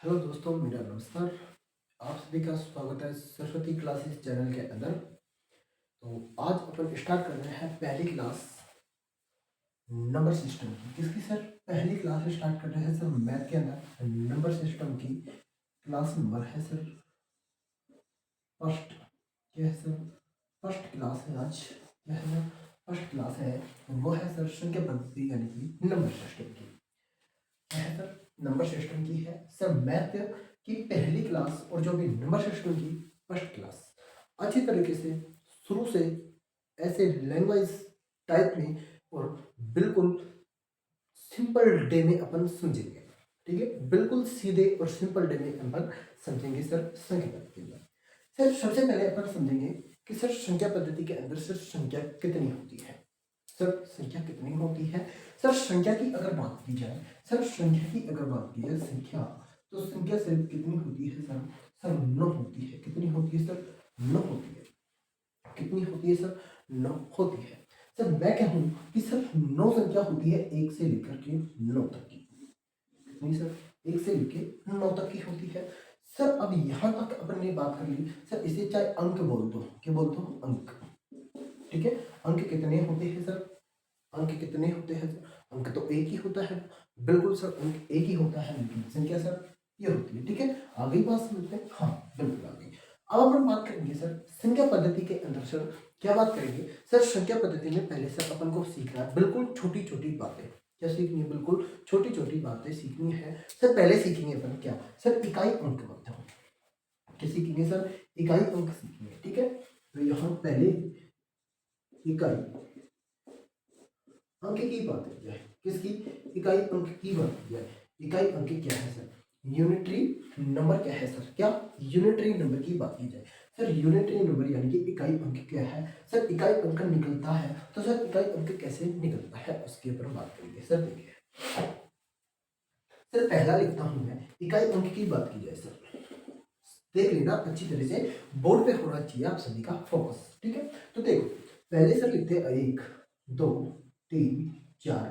Hello दोस्तों, मेरा नमस्कार। आप सभी का स्वागत है सरस्वती क्लासेस चैनल के अंदर। तो आज अपन स्टार्ट कर रहे हैं पहली क्लास नंबर सिस्टम की। किसकी सर? पहली क्लास स्टार्ट कर रहे हैं सर मैथ के अंदर नंबर सिस्टम की। क्लास नंबर है सर फर्स्ट। क्या है सर? फर्स्ट क्लास है आज। क्या है सर? फर्स्ट क्लास है। वो है सर संख्या पद्धति यानी कि नंबर सिस्टम की। क्या है सर? नंबर सिस्टम की है सर मैथ की पहली क्लास, और जो भी नंबर सिस्टम की फर्स्ट क्लास अच्छी तरीके से शुरू से ऐसे लैंग्वेज टाइप में और बिल्कुल सिंपल डे में अपन समझेंगे। ठीक है, बिल्कुल सीधे और सिंपल डे में अपन समझेंगे सर संख्या पद्धति में। सर सबसे पहले अपन समझेंगे कि सर संख्या पद्धति के अंदर सर संख्या कितनी होती है। सर संख्या कितनी होती है? सर संख्या की अगर बात की जाए, सर संख्या की अगर बात की जाए संख्या, तो संख्या सिर्फ कितनी होती है सर? सर 9 होती है। कितनी होती है सर? 9 होती है। कितनी होती है सर? 9 होती है। सर मैं कहूँ कि सर 9 संख्या होती है 1 से लेकर के 9 तक की। कितनी सर? 1 से लेकर 9 तक की होती है। सर अब यहाँ तक अपन ने बात कर ली। सर इसे चाहे अंक बोल दो, क्या बोल दो? अंक। ठीक है, अंक कितने होते हैं सर? अंक कितने होते हैं सर? अंक तो एक ही होता है। बिल्कुल सर, अंक एक ही होता है, लेकिन संख्या सर ये होती है। ठीक है, आ गई बात समझ में? हाँ बिल्कुल आ गई। अब अपन बात करेंगे सर संख्या पद्धति के अंदर। सर क्या बात करेंगे? सर संख्या पद्धति में पहले सर अपन को सीखना है बिल्कुल छोटी छोटी बातें। क्या सीखनी है? बिल्कुल छोटी छोटी बातें सीखनी है। सर पहले सीखेंगे अपन क्या? सर इकाई अंक मतलब क्या सीखेंगे सर? इकाई अंक सीखेंगे। ठीक है, तो यहाँ पहले इकाई अंक की बात की जाए। किसकी? इकाई अंक की बात की जाए। इकाई अंक क्या है सर? यूनिटरी नंबर क्या है सर? क्या? यूनिटरी नंबर की बात की जाए। सर यूनिटरी नंबर यानी कि इकाई अंक क्या है? सर इकाई अंक निकलता है, तो सर इकाई अंक कैसे निकलता है उसके ऊपर बात करेंगे। सर देखिए, सर पहला लिखता हूं मैं, इकाई अंक की बात की जाए सर, देख लेना अच्छी तरह से, बोर्ड पे होना चाहिए आप सभी का फोकस। ठीक है, तो देखो पहले सर लिखते हैं 1 2 3 4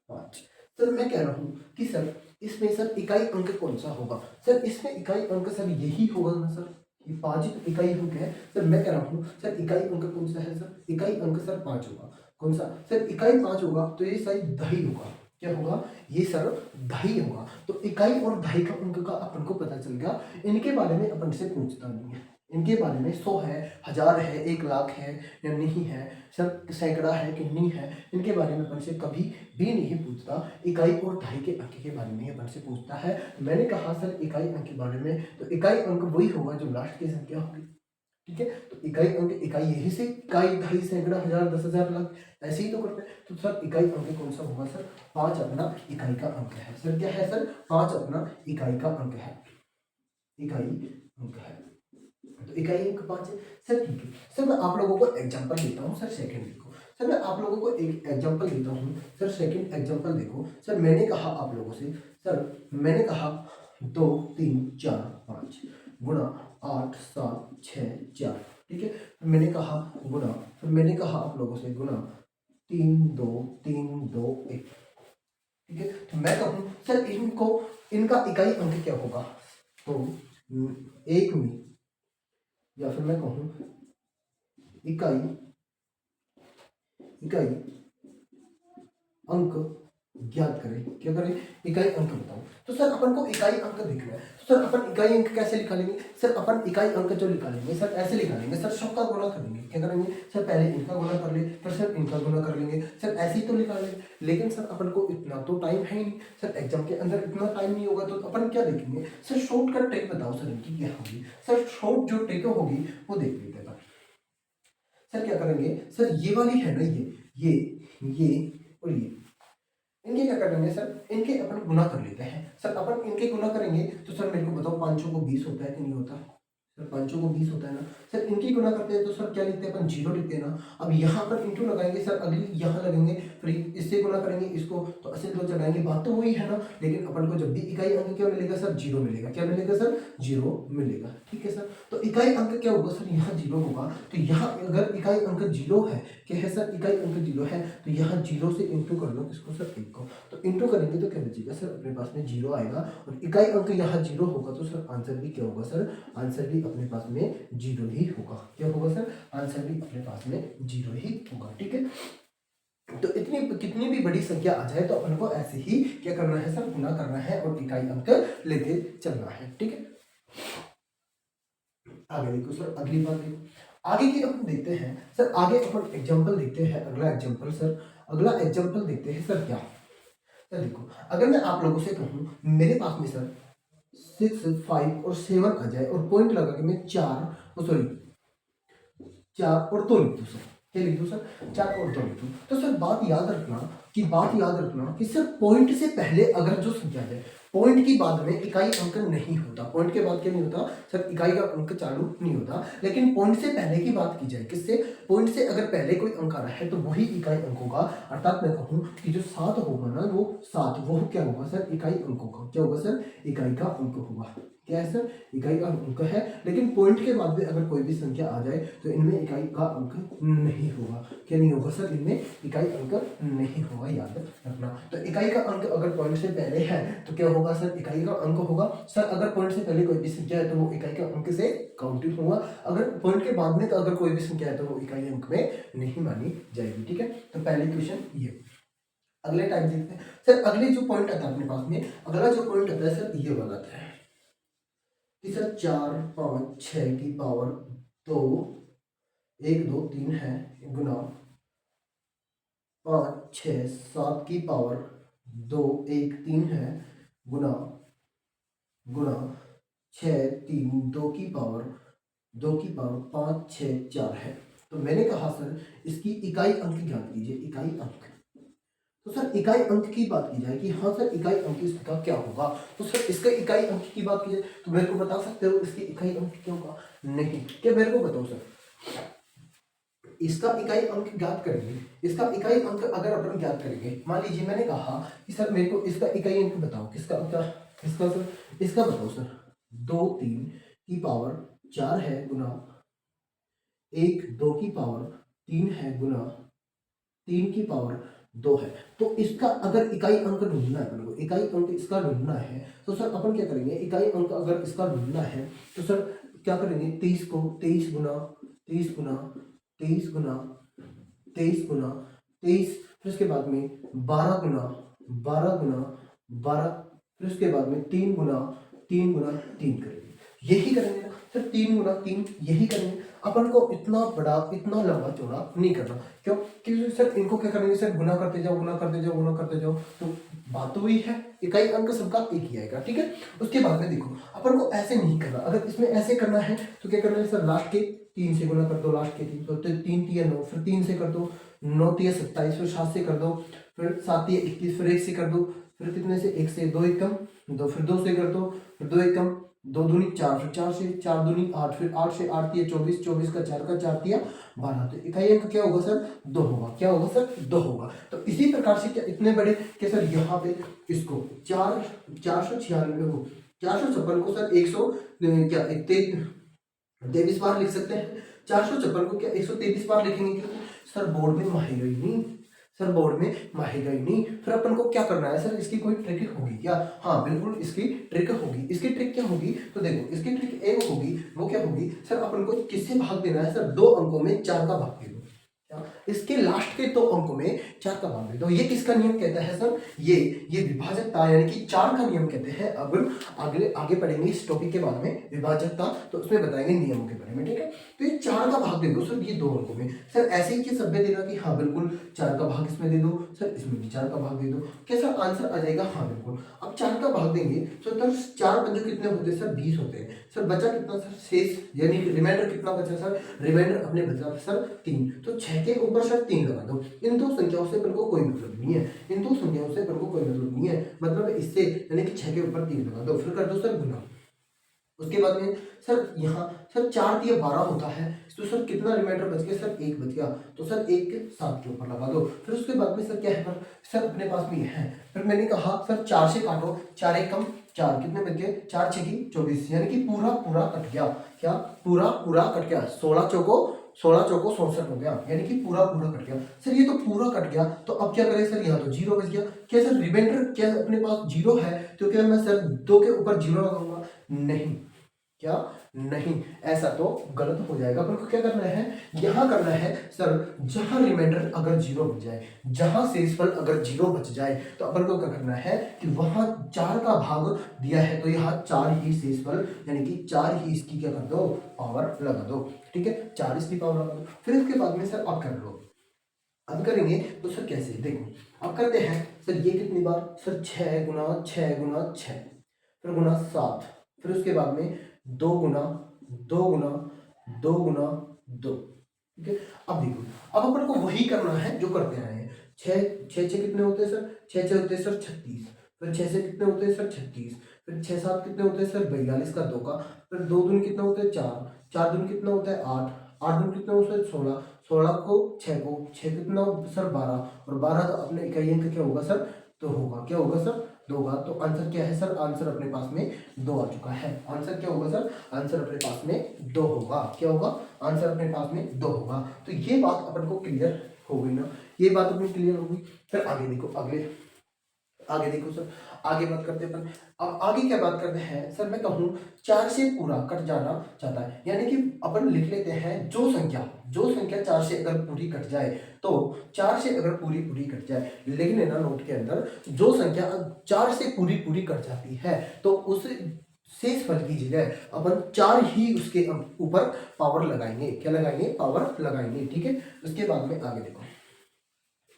5। सर मैं कह रहा हूँ कि सर इसमें सर इकाई अंक कौन सा होगा? सर इसमें इकाई अंक सर यही होगा ना सर, ये 5 ही तो इकाई अंक है। सर मैं कह रहा हूँ सर इकाई अंक कौन सा है सर? इकाई अंक सर 5 होगा। कौन सा सर? इकाई 5 होगा, तो ये शायद दही होगा। क्या होगा? ये सर दही होगा। तो इकाई और दही का अंक का अपन को पता चल गया। इनके बारे में अपन से पूछता नहीं है। इनके बारे में 100 है, 1000 है, 1 लाख है या नहीं है, सर सैकड़ा है कि नहीं है, इनके बारे में अपन से कभी भी नहीं पूछता। इकाई और दहाई के अंक के बारे में अपन से पूछता है। मैंने कहा सर इकाई अंक के बारे में, तो इकाई अंक वही होगा जो लास्ट की संख्या होगी। ठीक है, तो इकाई अंक, इकाई यही से इकाई, दहाई, सैकड़ा, 1000, 10,000, लाख ऐसे ही तो करते हैं। तो सर इकाई अंक कौन सा होगा सर? 5 अपना इकाई का अंक है। सर क्या है सर? 5 अपना इकाई का अंक है। इकाई अंक है, तो इकाई अंक 5 है। सर ठीक है, सर मैं आप लोगों को एग्जांपल देता हूँ। सर सेकंड देखो, सर मैं आप लोगों को एक एग्जांपल देता हूँ। सर सेकंड एग्जांपल देखो। सर मैंने कहा आप लोगों से, सर मैंने कहा 2 3 4 5 गुणा 8 7 6 4। ठीक है, मैंने कहा गुणा, फिर मैंने कहा आप लोगों से गुणा 3 2 3 2 1। ठीक है, तो मैं कहूँ सर इनको, इनका इकाई अंक क्या होगा? तो एक में, या फिर मैं कहूँ इकाई, इकाई अंक ज्ञात करें। क्या करें? इकाई अंक बताओ। तो सर अपन को इकाई अंक देखना है, तो सर अपन इकाई अंक कैसे निकालेंगे? सर अपन इकाई अंक जो निकालेंगे सर ऐसे निकालेंगे। सर सबका गुणा करेंगे। क्या करेंगे? सर पहले इनका गुणा कर ले, फिर सर इनका गुणा कर लेंगे। सर ऐसे ही तो निकालेंगे। लेकिन सर अपन को इतना तो टाइम है ही नहीं। सर एग्जाम के अंदर इतना टाइम नहीं होगा, तो अपन क्या देखेंगे? सर शॉर्टकट ट्रिक बताओ सर इनकी क्या होगी। सर शॉर्ट जो ट्रिक होगी वो देख लेते हैं। सर क्या करेंगे? सर ये वाली है ना, ये और ये, इनके क्या करेंगे सर? इनके अपन गुना कर लेते हैं। सर अपन इनके गुना करेंगे, तो सर मेरे को बताओ 500 को 20 होता है कि नहीं होता? सर 5 को 20 होता है ना सर, इनकी गुना करते हैं तो सर क्या लिखते हैं अपन, 0 लिखते हैं ना। अब यहाँ पर इंटू लगाएंगे सर, अगली यहाँ लगेंगे, फिर इससे गुना करेंगे इसको, तो असल दो चढ़ाएंगे, बात तो वही है ना। लेकिन अपन को जब भी इकाई अंक क्या मिलेगा सर, 0 मिलेगा। क्या मिलेगा सर, 0 मिलेगा। ठीक है सर, तो इकाई अंक क्या होगा सर, यहाँ 0 होगा। तो यहाँ अगर इकाई अंक 0 है, क्या है सर, इकाई अंक 0 है, तो यहाँ 0 से इंटू कर लो किसको सर, 1 को। तो इंटू करेंगे तो क्या बचेगा सर, अपने पास में 0 आएगा। और इकाई अंक यहाँ 0 होगा तो सर आंसर भी क्या होगा सर, आंसर भी अपने पास में 0 ही होगा। क्या होगा सर, आंसर भी अपने पास में 0 ही होगा। ठीक है, तो इतनी कितनी भी बड़ी संख्या आ जाए तो अपन को ऐसे ही क्या करना है सर, गुना करना है और इकाई अंक लेते चलना है। ठीक है, आगे देखो सर, अगली बात देखो, आगे की अपन देखते हैं सर, आगे अपन एग्जांपल देखते हैं। अगला एग्जांपल सर, अगला एग्जांपल देखते हैं सर, क्या सर देखो, अगर मैं आप लोगों से कहूँ मेरे पास में सर 6, 5 और 7 आ जाए और पॉइंट लगा के मैं 4 और 2 लिख दूँ सर, क्या लिख दूँ सर, 4 और 2 लिख दूँ, तो सर बात याद रखना कि सर पॉइंट से पहले अगर जो संख्या है, पॉइंट की बाद में इकाई अंक नहीं होता। पॉइंट के बाद क्या नहीं होता सर, इकाई का अंक चालू नहीं होता। लेकिन पॉइंट से पहले की बात की जाए, किससे, पॉइंट से अगर पहले कोई अंक आ रहा है तो वही इकाई अंक होगा। अर्थात मैं कहूँ कि जो 7 होगा ना, वो 7 वो क्या होगा सर, इकाई अंक होगा। क्या होगा सर, इकाई का अंक होगा। क्या है सर, इकाई का अंक है। लेकिन पॉइंट के बाद में अगर कोई भी संख्या आ जाए तो इनमें इकाई का अंक नहीं होगा। क्या नहीं होगा सर, इनमें इकाई अंक नहीं होगा, याद रखना। तो इकाई का अंक अगर पॉइंट से पहले है तो क्या होगा सर, इकाई का अंक होगा। सर अगर पॉइंट से पहले कोई भी संख्या है तो वो इकाई का अंक से काउंटेड होगा। अगर पॉइंट के बाद में तो अगर कोई भी संख्या है तो वो इकाई अंक में नहीं मानी जाएगी। ठीक है, तो पहले क्वेश्चन ये। अगले टाइप देखते हैं सर, अगले जो पॉइंट आता है अपने पास में, अगला जो पॉइंट आता है सर, ये वाला आता है कि सर 4, 5, 6 की पावर 2, 1, 2, 3 है, गुना 5, 6, 7 की पावर 2, 1, 3 है, गुना 6, 3, 2 की पावर 5, 6, 4 है। तो मैंने कहा सर इसकी इकाई अंक ज्ञात कीजिए, इकाई अंक। तो सर इकाई अंक की बात की जाए कि हाँ सर इकाई अंक इसका क्या होगा, तो सर इसका इकाई अंक की बात की जाए तो मेरे को बता सकते हो इसकी इकाई अंक क्या होगा, नहीं, क्या मेरे को बताओ सर, इसका इकाई अंक ज्ञात करेंगे। इसका इकाई अंक अगर अपन ज्ञात करेंगे, मान लीजिए मैंने कहा कि सर मेरे को इसका इकाई अंक बताओ, किसका सर, इसका बताओ सर, 2, 3 की पावर 4 है, गुना 1, 2 की पावर 3 है, गुना 3 की पावर 2 है। तो इसका अगर इकाई अंक ढूंढना है अपन को, इकाई अंक इसका ढूंढना है तो सर अपन क्या करेंगे, इकाई अंक अगर इसका ढूंढना है तो सर क्या करेंगे, 23 को 23 गुना 23 गुना 23 गुना 23 गुना 23, फिर उसके बाद में 12 गुना 12 गुना 12, फिर उसके बाद में 3 गुना 3 गुना 3 करेंगे। यही करेंगे ना सर, 3 गुना 3 यही करेंगे। अपन को इतना बड़ा इतना लंबा चौड़ा नहीं करना, क्यों, क्योंकि सर इनको क्या करेंगे सर, गुना करते जाओ गुना करते जाओ गुना करते जाओ, तो बात तो वही है, इकाई अंक सबका एक ही आएगा। ठीक है, उसके बाद में देखो अपन को ऐसे नहीं करना, अगर इसमें ऐसे करना है तो क्या करना है सर, लास्ट के 3 से गुना कर दो, लास्ट के 3 तो 3 तिया 9, फिर 3 से कर दो, 9 तिया 27, फिर 7 से कर दो, फिर 7 तिया 21, फिर 1 से कर दो, फिर कितने से, 1 से 2 एकम 2, फिर 2 से कर दो, फिर 2 एकम 2 दूनी 4, फिर 4 से 4 दूनी 8, फिर 8 से 8 तिया 24, 24 का 4 का 4 तिया 12, तो इकाई अंक क्या होगा सर, 2 होगा। क्या होगा सर, 2 होगा। तो इसी प्रकार से क्या इतने बड़े कि सर यहाँ पे इसको 496 को 456 को सर 100 क्या 23 बार लिख सकते हैं। 456 को क्या 123 बार लिखेंगे, क्योंकि सर बोर्ड में माहेगा ही नहीं, सर बोर्ड में माहेगा ही नहीं। फिर अपन को क्या करना है सर, इसकी कोई ट्रिक होगी क्या, हाँ बिल्कुल इसकी ट्रिक होगी। इसकी ट्रिक क्या होगी, तो देखो इसकी ट्रिक एक होगी, वो क्या होगी सर, अपन को किससे भाग देना है सर, 2 अंकों में 4 का भाग दे दो, इसके लास्ट के 2 अंकों में 4 का भाग दे दो। ये किसका नियम कहता है सर, ये विभाजकता यानी कि 4 का नियम कहते हैं। अब आगे पढ़ेंगे इस टॉपिक के बाद में विभाजकता, तो उसमें बताएंगे नियमों के बारे में। ठीक है, तो ये 4 का भाग दे दो सर, ये 2 अंकों में। सर ऐसे ही कि सब में देना कि हाँ बिल्कुल 4 का भाग इसमें दे दो, सर इसमें भी 4 का भाग दे दो, क्या सर आंसर आ जाएगा, हाँ बिल्कुल। अब 4 का भाग देंगे तो सर 4 पंजे कितने होते हैं सर, 20 होते हैं। सर बचा कितना सर, शेष यानी कि रिमाइंडर कितना बचा सर, रिमाइंडर अपने बचा सर 3, तो 6 के ऊपर सर 3 लगा दो। इन 2 संख्याओं से अपन को कोई मतलब नहीं है, इन 2 संख्याओं से अपन को कोई मतलब नहीं है, मतलब इससे यानी कि 6 के ऊपर 3 लगा दो, फिर कर दो सर गुना। उसके बाद में सर यहाँ सर 4 दिया 12 होता है, तो सर कितना रिमाइंडर बच गया सर, 1 बच गया, तो सर 1 के 7 के ऊपर लगा दो। फिर उसके बाद में सर क्या है सर अपने पास में ये है, फिर मैंने कहा सर 4 से काटो, 4 एक कम 4, कितने बच गए 4 6 की 24, यानी कि पूरा पूरा कट गया, क्या पूरा पूरा कट गया, 16 चौको 67 हो गया, यानी कि पूरा पूरा कट गया। सर ये तो पूरा कट गया, तो अब क्या करें सर, यहाँ तो जीरो बच गया, क्या सर रिमाइंडर क्या अपने पास जीरो है, तो क्या मैं सर 2 के ऊपर जीरो लगाऊंगा, नहीं, क्या नहीं, ऐसा तो गलत हो जाएगा। अपन को क्या करना है, यहां करना है सर जहां रिमाइंडर अगर जीरो बच जाए, जहां शेषफल अगर जीरो बच जाए, तो अपन को क्या करना है कि वहां 4 का भाग दिया है, तो यहाँ 4 ही शेषफल, यानी कि 4 ही इसकी क्या कर दो, पावर लगा दो, ठीक है, 4 इसकी पावर लगा दो। फिर इसके बाद में सर अब कर लो, अब करेंगे तो सर कैसे, देखो अब करते हैं सर, ये कितनी बार सर 6 गुना 6 गुना 6, फिर गुना 7, फिर उसके बाद में 2 गुना 2 गुना 2 गुना 2, ठीक है। अब देखो, अब अपन को वही करना है जो करते आए हैं, 6 6 6 कितने होते हैं सर, 6 6 होते हैं सर 36, फिर 6 से कितने होते हैं सर 36, फिर 6 7 कितने होते हैं सर 42 का 2 का, फिर 2 दूनी कितना होता है 4, 4 दूनी कितना होता है 8, 8 दूनी कितना होता है 16, 16 को 6 को 6 कितना सर 12, और 12 तो अपने इकाई अंक क्या होगा सर, तो होगा क्या होगा सर 2 होगा, तो आंसर क्या है सर, आंसर अपने पास में 2 आ चुका है, आंसर क्या होगा सर, आंसर अपने पास में 2 होगा, क्या होगा, आंसर अपने पास में 2 होगा। तो ये बात अपन को क्लियर हो गई ना, ये बात अपनी क्लियर हो गई। फिर आगे देखो, आगे देखो सर, आगे बात करते हैं अपन, अब आगे क्या बात करते हैं सर, मैं कहूँ 4 से पूरा कट जाना चाहता है, यानी कि अपन लिख लेते हैं जो संख्या 4 से अगर पूरी कट जाए, तो 4 से अगर पूरी पूरी कट जाए, लिख लेना नोट के अंदर, जो संख्या 4 से पूरी पूरी कट जाती है, तो उस शेष फल की जगह अपन 4 ही उसके ऊपर पावर लगाएंगे, क्या लगाएंगे, पावर लगाएंगे, ठीक है। उसके बाद में आगे देखो,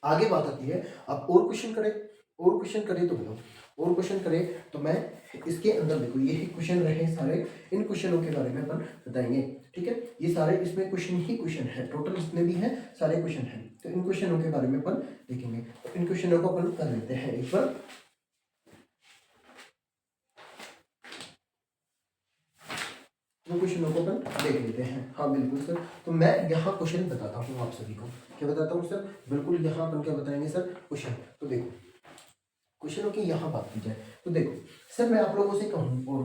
आगे बात आती है, अब और क्वेश्चन करें, और क्वेश्चन करें तो बताओ, और क्वेश्चन करें तो मैं इसके अंदर देखो, यही क्वेश्चन रहे सारे, इन क्वेश्चनों के बारे में अपन बताएंगे, ठीक है। ये सारे इसमें क्वेश्चन ही क्वेश्चन है, टोटल जितने भी हैं सारे क्वेश्चन हैं, तो इन क्वेश्चनों के बारे में अपन देखेंगे, तो इन क्वेश्चनों को अपन कर लेते हैं एक बार, तो क्वेश्चनों को अपन देख लेते हैं। हाँ बिल्कुल सर, तो मैं यहाँ क्वेश्चन बताता हूँ आप सभी को, क्या बताता हूँ सर, बिल्कुल यहाँ अपन क्या बताएंगे सर, क्वेश्चन। तो देखो क्वेश्चनों की यहाँ बात की जाए, तो देखो सर मैं आप लोगों से कहूँ, और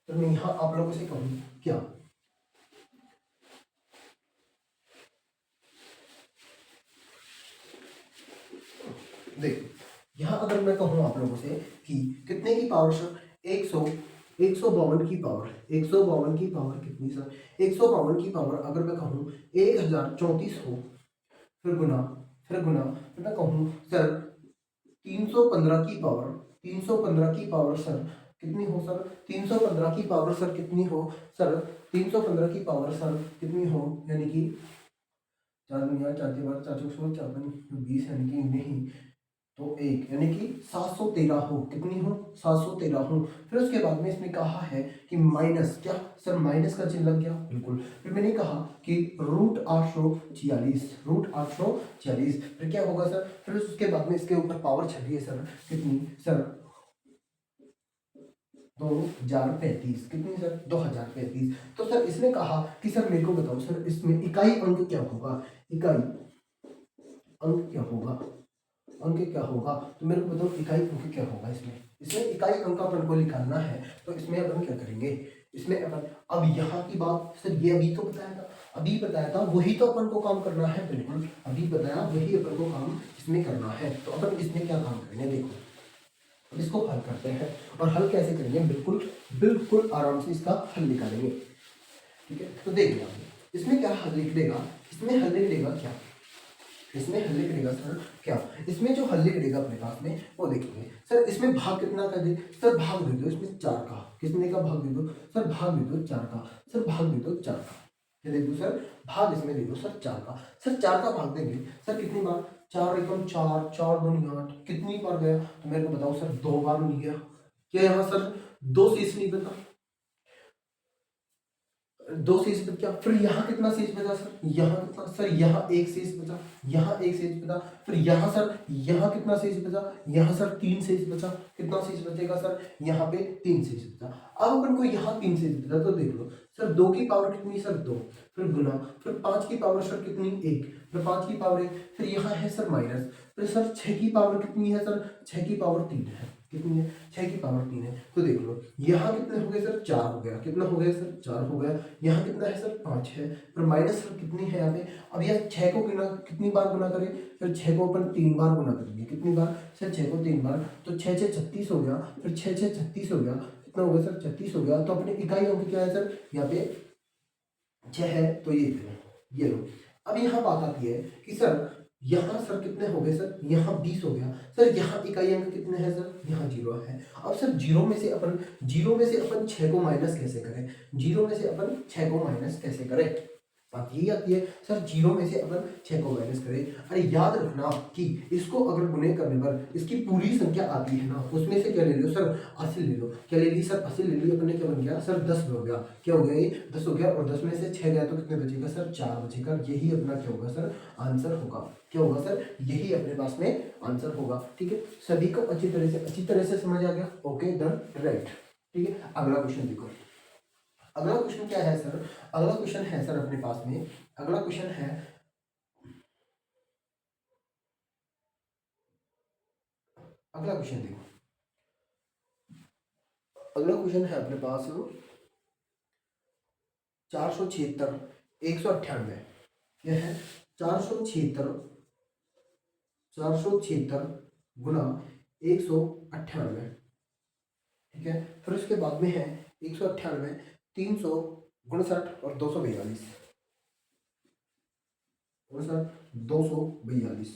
तो मैं यहाँ आप लोगों से कहूँ क्या, देखो यहाँ अगर मैं कहूँ आप लोगों से कि कितने की पावर सर, 152 की पावर, 152 की पावर कितनी सर, 152 की पावर अगर मैं कहूँ 1034 हो, फिर गुना, फिर मैं कहूँ सर 315 की पावर, 315 की पावर सर कितनी हो सर, 315 की पावर सर कितनी हो सर, 315 की पावर सर कितनी हो, यानी कि 4 दुनिया 4 के बाद 4 16 4 20, यानी कि नहीं तो 1, यानी कि 713 हो, कितनी हो 713 हो। फिर उसके बाद में इसमें कहा है कि माइनस, क्या सर माइनस का चिन्ह लग गया, बिल्कुल। फिर मैंने कहा कि √846, फिर क्या होगा सर, फिर उसके बाद में इसके ऊपर पावर छठी है सर, कितनी सर 2035, कितनी सर 2035। तो सर इसने कहा कि सर मेरे को बताओ सर इसमें इकाई अंक क्या होगा, इकाई अंक क्या होगा, अंक क्या होगा, तो मेरे को बताओ इकाई अंक क्या होगा, इसमें इकाई अंक अपन को निकालना है, तो इसमें अपन क्या करेंगे, इसमें अपन, अब यहाँ की बात सर ये अभी बताया था वही तो अपन को काम करना है, बिल्कुल अभी बताया वही अपन को काम इसमें करना है, तो अपन इसमें क्या काम करेंगे, देखो अब इसको हल करते हैं, और हल कैसे करेंगे, बिल्कुल आराम से इसका हल निकालेंगे, ठीक है। तो देखिए इसमें क्या हल लिख देगा, इसमें हल लिख देगा क्या, इसमें हल लिख देगा सर क्या, इसमें जो हल लिख देगा अपने पास में वो देखेंगे सर, इसमें भाग कितना कर दे सर, भाग दे दो इसमें 4 का, कितने का भाग दे दो सर, भाग दे दो 4 का, सर भाग दे दो 4 का, क्या दे दो सर, भाग इसमें दे दो सर 4 का, सर 4 का भाग देंगे सर कितनी बार, 4 एकम 4, 4 दूनी 8, कितनी बार गया, तो मेरे को बताओ सर 2 बार नहीं गया, क्या यहाँ सर 2 से इसलिए बता, दो शेष बच गया, फिर यहाँ कितना शेष बचा सर, यहाँ कितना सर, यहाँ एक शेष बचा, यहाँ एक शेष बचा, फिर यहाँ सर, यहाँ कितना शेष बचा, यहाँ सर तीन शेष बचा, कितना शेष बचेगा सर, यहाँ पे तीन शेष बचा। अब अपन को यहाँ तीन शेष बचा, तो देख लो सर, दो की पावर कितनी सर, दो, फिर गुना, फिर पांच की पावर सर कितनी, एक, फिर पांच की पावर एक, फिर यहाँ है सर माइनस, फिर सर छह की पावर कितनी है सर, छह की पावर तीन है, कितनी है, छह की पावर तीन है। तो देख लो यहाँ कितने हो गए सर, चार हो गया, कितना हो गया सर, चार हो गया। यहाँ कितना है सर, पाँच है, फिर माइनस सर कितनी है यहाँ पे, अब यह छह को गुना कितनी बार गुना करें, फिर छह को अपन तीन बार गुना करेंगे, कितनी बार सर, छह को तीन बार, तो छह छः 36 हो गया, फिर छह छः 36 हो गया, कितना हो गया सर, 36 हो गया। तो अपने इकाई अंक क्या है सर, यहाँ पे छह है, तो ये लो। अब यहाँ बात आती है कि सर यहाँ सर कितने हो गए सर, यहाँ 20 हो गया सर, यहाँ इकाई अंक कितने हैं सर, यहाँ 0 है। अब सर जीरो में से अपन 6 को माइनस कैसे करें, जीरो में से अपन 6 को माइनस कैसे करें, बात यही आती है सर, जीरो में से अपन 6 को माइनस करें। अरे याद रखना कि इसको अगर गुणे करने पर इसकी पूरी संख्या आती है ना, उसमें से क्या ले लो सर, 80 ले लो, क्या ले ली सर, 80 ले ली, अपने क्या बन गया सर, 10 हो गया, क्या हो गया ये 10 हो गया, और 10 में से 6 गया तो कितने बचेगा सर, 4 बचेगा। यही अपना क्या होगा सर, आंसर होगा, क्या होगा सर, यही अपने पास में आंसर होगा। ठीक है, सभी को अच्छी तरह से समझ आ गया, ओके डन राइट। ठीक है, अगला क्वेश्चन देखो, अगला क्वेश्चन क्या है सर, अगला क्वेश्चन है सर अपने पास में, अगला क्वेश्चन है, अगला क्वेश्चन देखो, अगला क्वेश्चन है अपने पास 476 198, यह है 476 गुना 198, ठीक है। फिर उसके बाद में है 198 359 और 242, 242,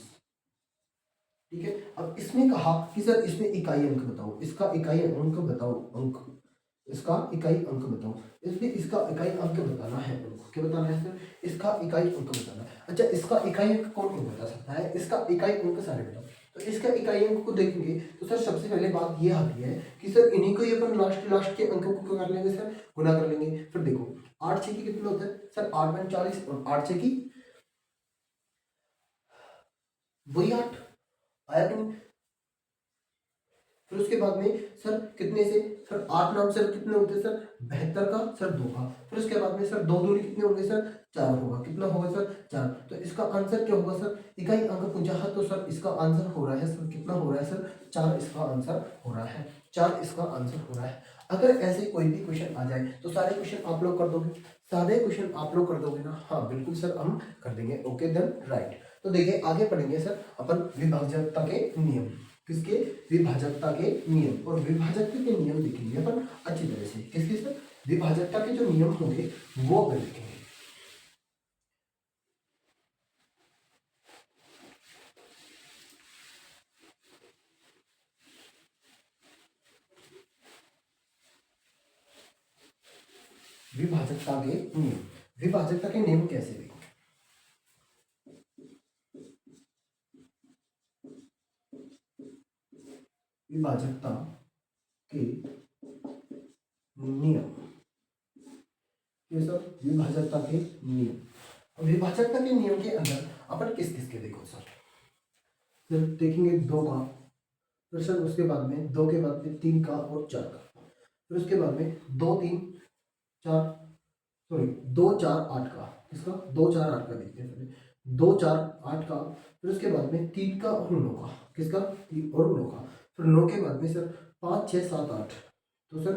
ठीक है। अब इसमें कहा कि सर इसमें इकाई अंक बताओ, इसका इकाई अंक बताओ, अंक, इसका इकाई अंक बताओ, इसलिए इसका इकाई अंक बताना है, क्या बताना है सर, इसका इकाई अंक बताना है। अच्छा, इसका इकाई अंक कौन कौन बता सकता है, इसका इकाई अंक सारे बताओ। तो इसका इकाई अंक को देखेंगे तो सर सबसे पहले बात ये आती है कि सर इन्हीं को ही अपन लास्ट के अंकों को क्या कर लेंगे सर, गुना कर लेंगे। फिर देखो 8 6 की कितना होता है सर, 8 × 40 और 8 6 की वही 8 आया कि नहीं। फिर उसके बाद में सर कितने से सर 8 नाम सर कितने होते हैं सर, 72 का सर 2 का। फिर उसके बाद में सर 2 दूनी कितने होंगे सर, 4 होगा, कितना होगा सर 4। तो इसका आंसर क्या होगा सर, इकाई अंक पूछा है तो सर इसका आंसर हो रहा है सर, कितना हो रहा है सर, 4 इसका आंसर हो रहा है, 4 इसका आंसर हो रहा है। अगर ऐसे कोई भी क्वेश्चन आ जाए तो सारे क्वेश्चन आप लोग कर दोगे, सारे क्वेश्चन आप लोग कर दोगे ना, हाँ बिल्कुल सर हम कर देंगे, ओके देन राइट। तो देखिए आगे पढ़ेंगे सर अपन विभाज्यता के नियम, किसके, विभाजकता के नियम, और विभाजकता के नियम देखेंगे अपन अच्छी तरह से, किसके सर, विभाजकता के जो नियम होंगे वो अपन देखेंगे। विभाजकता के नियम, विभाजकता के नियम कैसे देखें, विभाजकता के नियम, ये सब विभाजकता के नियम। विभाजकता के नियम के अंदर अपन किस किस के देखो सर, फिर देखेंगे 2 का, फिर सर उसके बाद में 2 के बाद में 3 का और 4 का, फिर उसके बाद में 2 3 4 सॉरी 2 4 8 का, किसका 2 4 8 का देखते हैं पहले, 2 4 8 का, फिर उसके बाद में 3 का और 9 का, किसका 3 और 9 का, फिर 9 के बाद में सर 5 6 7 8, तो सर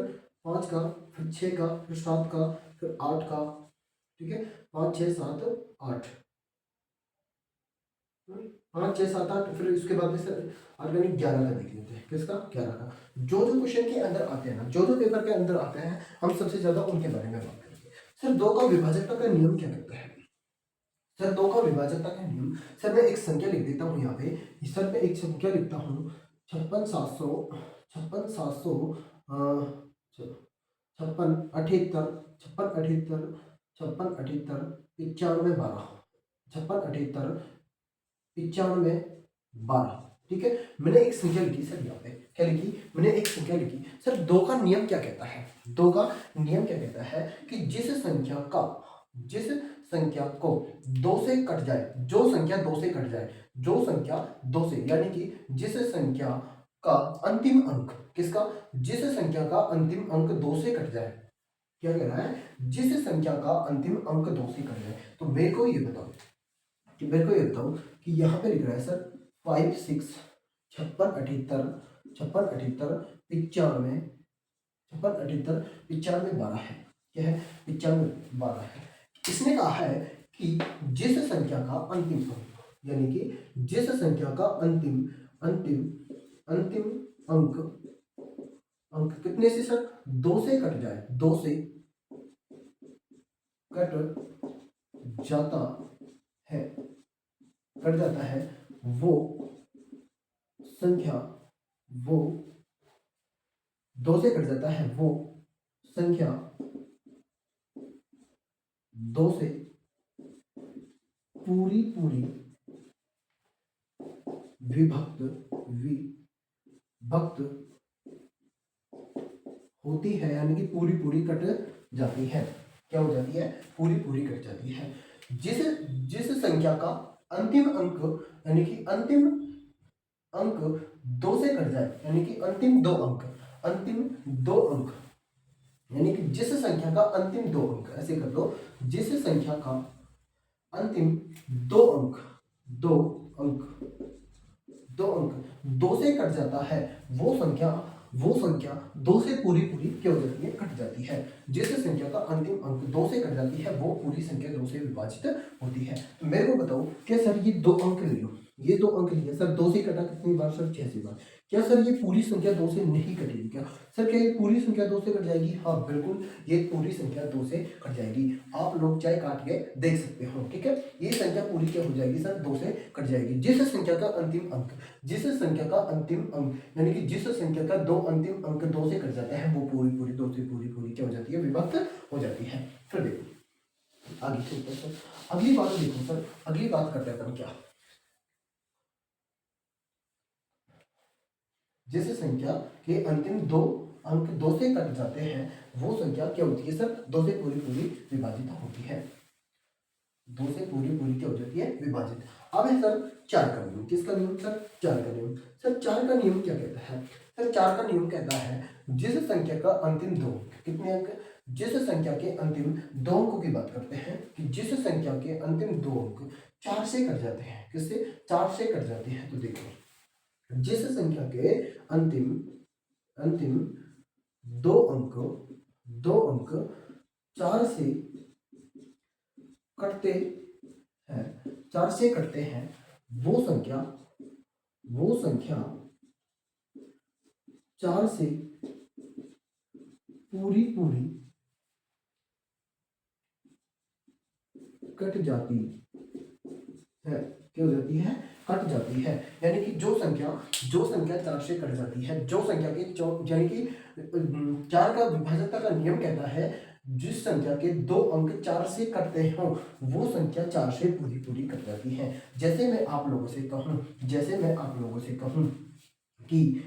5 का, फिर 6 का, फिर 7 का, फिर 8 का, ठीक है 5 6 7 8, 5 6 7 8, फिर इसके बाद में सर ऑर्गेनिक 11 का देख लेते हैं, किसका 11 का। जो जो क्वेश्चन के अंदर आते हैं ना, जो जो पेपर के अंदर आते हैं, हम सबसे ज्यादा उनके बारे में बात करेंगे। सर 2 का विभाजकता का नियम क्या कहता है, सर 2 का विभाजकता का नियम, सर मैं एक संख्या लिख देता हूँ यहाँ पे, सर मैं एक संख्या लिखता हूँ 56 700 56 78 95 12 56 78 95 12, ठीक है, मैंने एक संख्या लिखी सर, यहाँ पे क्या लिखी, मैंने एक संख्या लिखी सर। दो का नियम क्या कहता है, दो का नियम क्या कहता है कि जिस संख्या को दो से कट जाए, जो संख्या दो से कट जाए, जो संख्या दो से, यानी कि जिस संख्या का अंतिम अंक, किसका, जिस संख्या का अंतिम अंक दो से कट जाए, क्या कह रहा है, जिस संख्या का अंतिम अंक दो से कट जाए। तो मेरे को ये बताओ कि यहाँ पे लिख रहा है सर 5 6 56 78 95 95 12 है, क्या है, 95 12 है। इसने कहा है कि जिस संख्या का अंतिम अंक, यानी कि जिस संख्या का अंतिम अंतिम अंतिम अंक अंक कितने से सर, दो से कट जाए, दो से कट जाता है, वो संख्या, वो दो से कट जाता है, वो संख्या दो से पूरी पूरी विभक्त होती है, यानी कि पूरी पूरी कट जाती है। क्या हो जाती है, पूरी पूरी कट जाती है। जिस जिस संख्या का अंतिम अंक, यानी कि अंतिम अंक दो से कट जाए, यानी कि अंतिम दो अंक, यानी कि जिस संख्या का अंतिम दो अंक, ऐसे कर लो, जिस संख्या का अंतिम दो अंक दो अंक दो से कट जाता है, वो संख्या दो से पूरी पूरी क्या हो जाती है, कट जाती है। जिस संख्या का अंतिम अंक दो से कट जाती है, वो पूरी संख्या दो से विभाजित होती है। तो मेरे को बताओ, क्या सर ये दो अंक ले लो, ये दो अंक लिए सर, दो से कटा कितनी बार सर, 6 बार। क्या सर ये पूरी संख्या दो से नहीं कटेगी क्या सर, क्या ये पूरी संख्या दो से कट जाएगी? हाँ बिल्कुल, ये पूरी संख्या दो से कट जाएगी। आप लोग चाहे काट के देख सकते हो, ठीक है। ये संख्या पूरी क्या हो जाएगी सर, दो से कट जाएगी। जिस संख्या का अंतिम अंक, यानी कि जिस संख्या का दो अंतिम अंक दो से कट जाता है, वो पूरी पूरी दो से पूरी पूरी क्या हो जाती है, विभक्त हो जाती है। फिर देखो आगे चलते हैं सर, अगली बात देखो सर, अगली बात करते हैं अपन क्या, जिस संख्या के अंतिम दो अंक दो से कट जाते हैं, वो संख्या क्या होती है सर, दो से पूरी पूरी विभाजित होती है, दो से पूरी पूरी क्या हो जाती है, विभाजित। अब है सर चार का नियम, किसका नियम सर, चार का नियम। सर चार का नियम क्या कहता है, सर चार का नियम कहता है जिस संख्या का अंतिम दो, कितने अंक, जिस संख्या के अंतिम दो अंकों की बात करते हैं, कि जिस संख्या के अंतिम दो अंक चार से कट जाते हैं, किससे, चार से कट जाते हैं। तो देखो, जिस संख्या के अंतिम अंतिम दो अंक चार से कटते हैं, चार से कटते हैं, वो संख्या चार से पूरी पूरी कट जाती है, क्या हो जाती है, कट जाती है। यानी कि जो संख्या चार से कट जाती है, जो संख्या के यानी कि चार का विभाजकता का नियम कहता है जिस संख्या के दो अंक चार से कटते हो, वो संख्या चार से पूरी पूरी कट जाती है। जैसे मैं आप लोगों से कहूं कि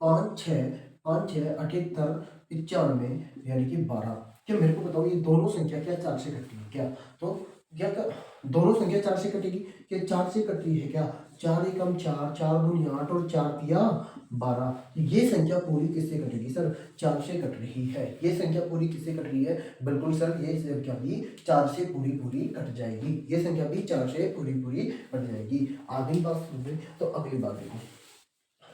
5 6 78 95 यानी कि 12, क्या मेरे को बताओ ये दोनों संख्या क्या चार से कटती है क्या? तो क्या दोनों संख्या चार से कटेगी, क्या चार से कट रही है क्या? चार एकम चार, चार दूनी 8 और चार तिया 12। ये संख्या पूरी किससे कटेगी सर, चार से कट रही है। ये संख्या पूरी किससे कट रही है, बिल्कुल सर ये संख्या भी चार से पूरी पूरी कट जाएगी, ये संख्या भी चार से पूरी पूरी कट जाएगी। आगे बात सुन, तो अगली बात देखो,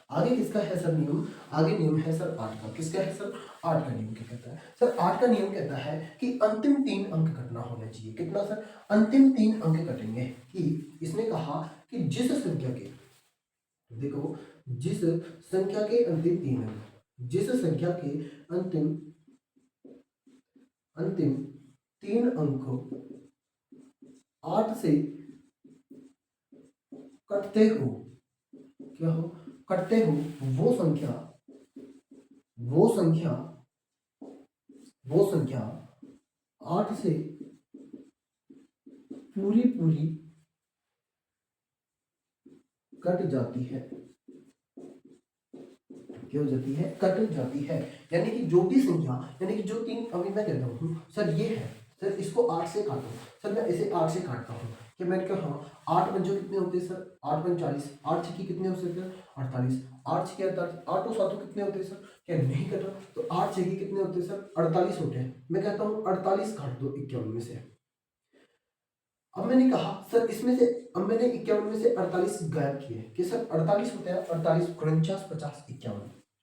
आगे किसका है सर नियम, आगे नियम है सर 8 का। किसका है सर, 8 का नियम क्या कहता है सर, 8 का नियम कहता है कि अंतिम 3 अंक कटना होना चाहिए। कितना सर, अंतिम 3 अंक कटेंगे। कि इसने कहा कि जिस संख्या के, देखो जिस संख्या के अंतिम 3 अंक, जिस संख्या के अंतिम अंतिम 3 अंक 8 से कटते हो, क्या हो, कटते हो, वो संख्या वो संख्या वो संख्या 8 से पूरी पूरी कट जाती है। क्या हो जाती है, कट जाती है। यानी कि जो भी संख्या, यानी कि जो तीन, अभी मैं कहता हूँ सर ये है, सर इसको 8 से काटो, सर मैं इसे 8 से काटता हूँ, कि मैंने कहा हाँ 8 पंजों कितने होते हैं सर, 8 पंच 40, 8 छक्के कितने होते हैं सर 48, 8 छक्के 48, 8 और 7 कितने होते हैं सर, क्या नहीं कटा, तो 8 छक्के कितने होते हैं सर 48 होते हैं। मैं कहता हूँ 48 काट दो 51 में से। अब मैंने कहा सर इसमें से, अब मैंने 51 में से 48 गायब किए कि सर 48 होता है, 48 49 50 51,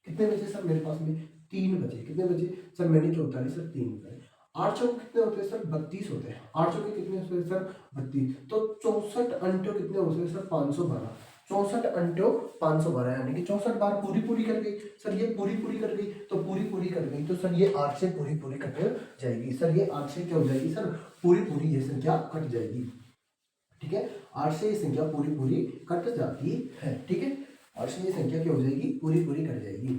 कितने बचे सर मेरे पास में, 3 बचे। कितने बचे सर, मैंने क्या उतारी सर 3 उतारे। 8 चौके कितने होते हैं सर 32 होते हैं, 8 चौके कितने होते हैं सर 32, तो 64 अंटो कितने होते हैं सर 512, 64 अंटो 512, यानी कि 64 बार पूरी पूरी कर गई सर, ये पूरी पूरी कर गई, तो पूरी पूरी कर गई, तो सर ये 8 से पूरी पूरी कट जाएगी सर, ये 8 से क्या हो जाएगी सर, पूरी पूरी ये संख्या कट जाएगी। ठीक है, 8 से ये संख्या पूरी पूरी कट जाती है। ठीक है, 8 से ये संख्या क्या हो जाएगी, पूरी पूरी कट जाएगी।